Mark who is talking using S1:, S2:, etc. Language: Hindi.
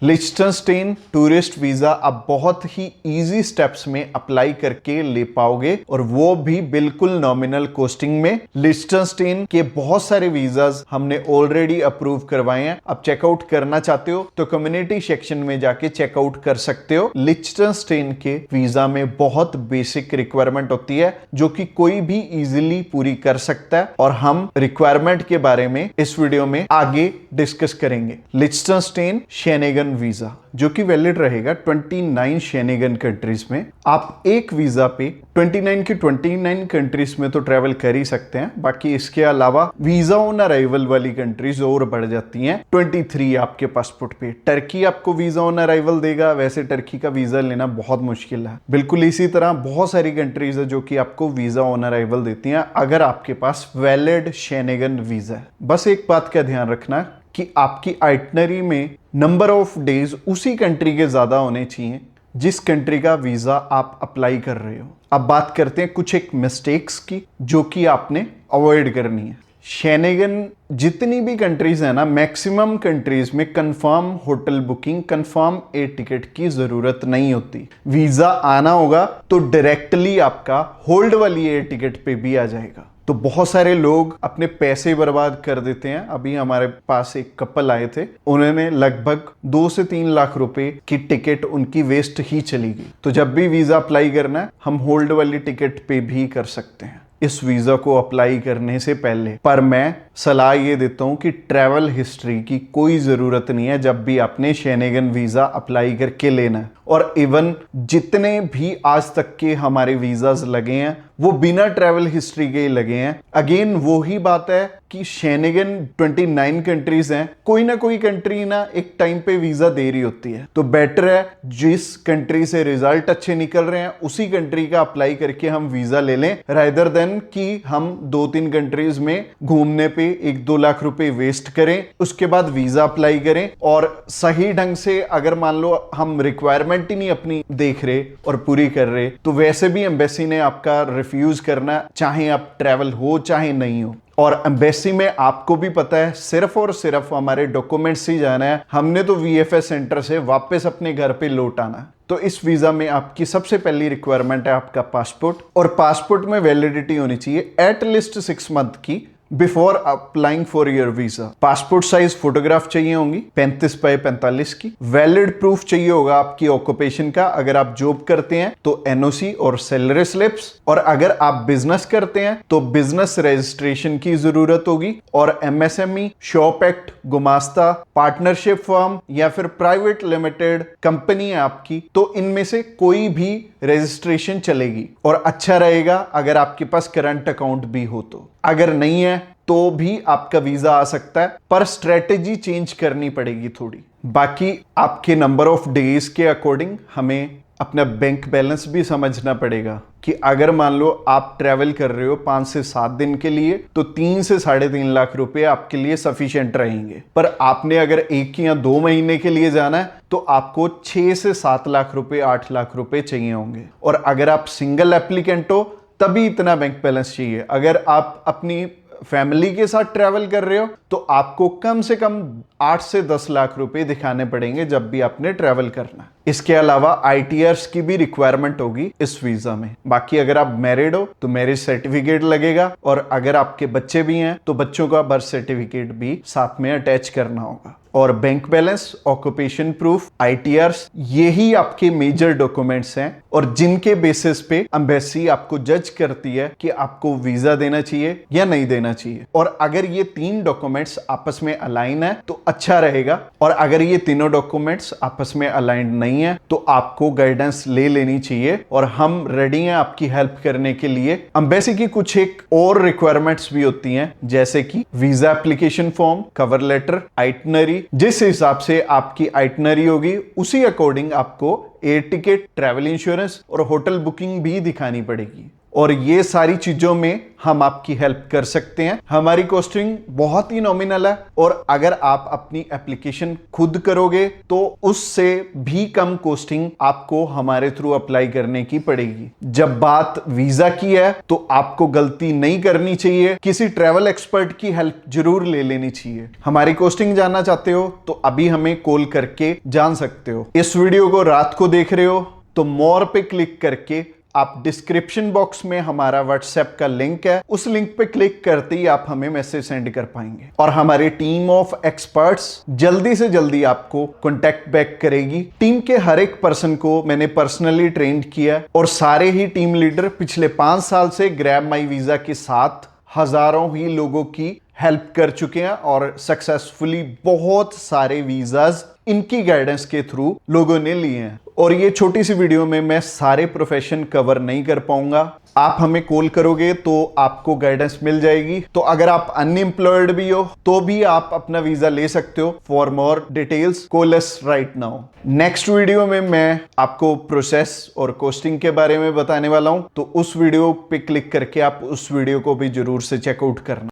S1: लिechtenstein टूरिस्ट वीजा आप बहुत ही इजी स्टेप्स में अप्लाई करके ले पाओगे और वो भी बिल्कुल नॉमिनल कॉस्टिंग में। लिechtenstein के बहुत सारे वीजाज हमने ऑलरेडी अप्रूव करवाए हैं। आप चेकआउट करना चाहते हो तो कम्युनिटी सेक्शन में जाके चेकआउट कर सकते हो। लिechtenstein के वीजा में बहुत बेसिक रिक्वायरमेंट होती है जो कि कोई भी इजीली पूरी कर सकता है और हम रिक्वायरमेंट के बारे में इस वीडियो में आगे डिस्कस करेंगे। लिechtenstein शेनेगन वीजा जो कि वैलिड रहेगा 29 शेनेगन कंट्रीज में। आप एक वीजा पे 29 की 29 कंट्रीज में तो ट्रेवल कर ही सकते हैं, बाकी इसके अलावा वीजा ऑन अराइवल वाली कंट्रीज और बढ़ जाती हैं 23 आपके पासपोर्ट पे। टर्की आपको वीजा ऑन अराइवल देगा, वैसे टर्की का वीजा लेना बहुत मुश्किल है। बिल्कुल इसी तरह बहुत सारी कंट्रीज है जो कि आपको वीजा ऑन अराइवल देती हैं अगर आपके पास वैलिड शेनेगन वीजा है। बस एक बात का ध्यान रखना कि आपकी आइटनरी में नंबर ऑफ डेज उसी कंट्री के ज्यादा होने चाहिए जिस कंट्री का वीजा आप अप्लाई कर रहे हो। अब बात करते हैं कुछ एक मिस्टेक्स की जो कि आपने अवॉइड करनी है। शेनेगन जितनी भी कंट्रीज है ना, मैक्सिमम कंट्रीज में confirm hotel booking, confirm air ticket की जरूरत नहीं होती। वीजा आना होगा तो डायरेक्टली आपका होल्ड वाली एयर टिकट पे भी आ जाएगा। तो बहुत सारे लोग अपने पैसे बर्बाद कर देते हैं। अभी हमारे पास एक कपल आए थे, उन्होंने लगभग 2 से 3 लाख रुपए की टिकट उनकी वेस्ट ही चली गई। तो जब भी वीजा अप्लाई करना है हम होल्ड वाली टिकट पे भी कर सकते हैं इस वीजा को अप्लाई करने से पहले। पर मैं सलाह ये देता हूं कि ट्रैवल हिस्ट्री की कोई जरूरत नहीं है जब भी आपने शेनेगन वीजा अप्लाई करके लेना है। और इवन जितने भी आज तक के हमारे वीजाज लगे हैं वो बिना ट्रैवल हिस्ट्री के ही लगे हैं। अगेन वो ही बात है कि शेनेगन 29 कंट्रीज हैं, कोई ना कोई कंट्री ना एक टाइम पे वीजा दे रही होती है। तो बेटर है जिस कंट्री से रिजल्ट अच्छे निकल रहे हैं उसी कंट्री का अप्लाई करके हम वीजा ले लें, रादर देन कि हम 2-3 कंट्रीज में घूमने पे 1-2 लाख रुपए वेस्ट करें, उसके बाद वीजा अप्लाई करें और सही ढंग से अगर मान लो हम रिक्वायरमेंट ही नहीं अपनी देख रहे और पूरी कर रहे तो वैसे भी एम्बेसी ने आपका रिफ्यूज करना, चाहे आप ट्रैवल हो चाहे नहीं हो। और एम्बेसी में आपको भी पता है सिर्फ और सिर्फ हमारे डॉक्यूमेंट्स ही जाना है, हमने तो वीएफएस सेंटर से वापस अपने घर पे लौट आना है। तो इस वीजा में आपकी सबसे पहली रिक्वायरमेंट है आपका पासपोर्ट, और पासपोर्ट में वैलिडिटी होनी चाहिए एटलीस्ट 6 मंथ की before applying for your visa. Passport size photograph चाहिए होंगी 35 बाय 45 की। वैलिड प्रूफ चाहिए होगा आपकी ऑक्यूपेशन का, अगर आप जॉब करते हैं तो एनओसी और सैलरी स्लिप्स, और अगर आप बिजनेस करते हैं तो बिजनेस रजिस्ट्रेशन की जरूरत होगी। और एमएसएमई, शॉप एक्ट, गुमास्ता, पार्टनरशिप फर्म या फिर प्राइवेट लिमिटेड कंपनी है आपकी तो इनमें से कोई भी रजिस्ट्रेशन चलेगी और अच्छा रहेगा अगर आपके पास करंट अकाउंट भी हो तो। अगर नहीं है तो भी आपका वीजा आ सकता है, पर स्ट्रेटेजी चेंज करनी पड़ेगी थोड़ी। बाकी आपके नंबर ऑफ डेज के अकॉर्डिंग हमें अपना बैंक बैलेंस भी समझना पड़ेगा कि अगर मान लो आप ट्रैवल कर रहे हो 5 से 7 दिन के लिए तो 3 से 3.5 लाख रुपए आपके लिए सफिशिएंट रहेंगे। पर आपने अगर 1 या 2 महीने के लिए जाना है तो आपको 6 से 7 लाख रुपए, 8 लाख रुपए चाहिए होंगे। और अगर आप सिंगल एप्लीकेंट हो तभी इतना बैंक बैलेंस चाहिए। अगर आप अपनी फैमिली के साथ ट्रैवल कर रहे हो तो आपको कम से कम 8 से 10 लाख रुपए दिखाने पड़ेंगे जब भी आपने ट्रैवल करना है। इसके अलावा आईटीआर्स की भी रिक्वायरमेंट होगी इस वीजा में। बाकी अगर आप मैरिड हो तो मैरिज सर्टिफिकेट लगेगा, और अगर आपके बच्चे भी हैं तो बच्चों का बर्थ सर्टिफिकेट भी साथ में अटैच करना होगा। और बैंक बैलेंस, ऑक्यूपेशन प्रूफ, आईटीआर्स, यही आपके मेजर डॉक्यूमेंट्स हैं और जिनके बेसिस पे एम्बेसी आपको जज करती है कि आपको वीजा देना चाहिए या नहीं देना चाहिए। और अगर ये 3 डॉक्यूमेंट्स आपस में अलाइन है तो अच्छा रहेगा, और अगर ये तीनों डॉक्यूमेंट्स आपस में अलाइंड नहीं है तो आपको गाइडेंस ले लेनी चाहिए। और हम रेडी हैं आपकी हेल्प करने के लिए। एम्बेसी की कुछ एक और रिक्वायरमेंट्स भी होती हैं जैसे कि visa application form, cover letter, itinerary. जिस हिसाब से आपकी आइटनरी होगी उसी अकॉर्डिंग आपको एयर टिकट, ट्रैवल इंश्योरेंस और होटल बुकिंग भी दिखानी पड़ेगी। और ये सारी चीजों में हम आपकी हेल्प कर सकते हैं। हमारी कॉस्टिंग बहुत ही नॉमिनल है और अगर आप अपनी एप्लीकेशन खुद करोगे तो उससे भी कम कॉस्टिंग आपको हमारे थ्रू अप्लाई करने की पड़ेगी। जब बात वीजा की है तो आपको गलती नहीं करनी चाहिए, किसी ट्रैवल एक्सपर्ट की हेल्प जरूर ले लेनी चाहिए। हमारी कॉस्टिंग जानना चाहते हो तो अभी हमें कॉल करके जान सकते हो। इस वीडियो को रात को देख रहे हो तो मोर पे क्लिक करके आप डिस्क्रिप्शन बॉक्स में हमारा व्हाट्सएप का लिंक है, उस लिंक पे क्लिक करते ही आप हमें मैसेज सेंड कर पाएंगे और हमारी टीम ऑफ एक्सपर्ट्स जल्दी से जल्दी आपको कांटेक्ट बैक करेगी। टीम के हर एक पर्सन को मैंने पर्सनली ट्रेंड किया और सारे ही टीम लीडर पिछले 5 साल से ग्रैब माई वीजा के साथ हजारों ही लोगों की हेल्प कर चुके हैं और सक्सेसफुली बहुत सारे वीजाज इनकी गाइडेंस के थ्रू लोगों ने लिए हैं। और ये छोटी सी वीडियो में मैं सारे प्रोफेशन कवर नहीं कर पाऊंगा। आप हमें कॉल करोगे तो आपको गाइडेंस मिल जाएगी। तो अगर आप अनएम्प्लॉयड भी हो तो भी आप अपना वीजा ले सकते हो। For more details call us right now. Next video में मैं आपको प्रोसेस और कॉस्टिंग के बारे में बताने वाला हूं, तो उस वीडियो पे क्लिक करके आप उस वीडियो को भी जरूर से चेकआउट करना।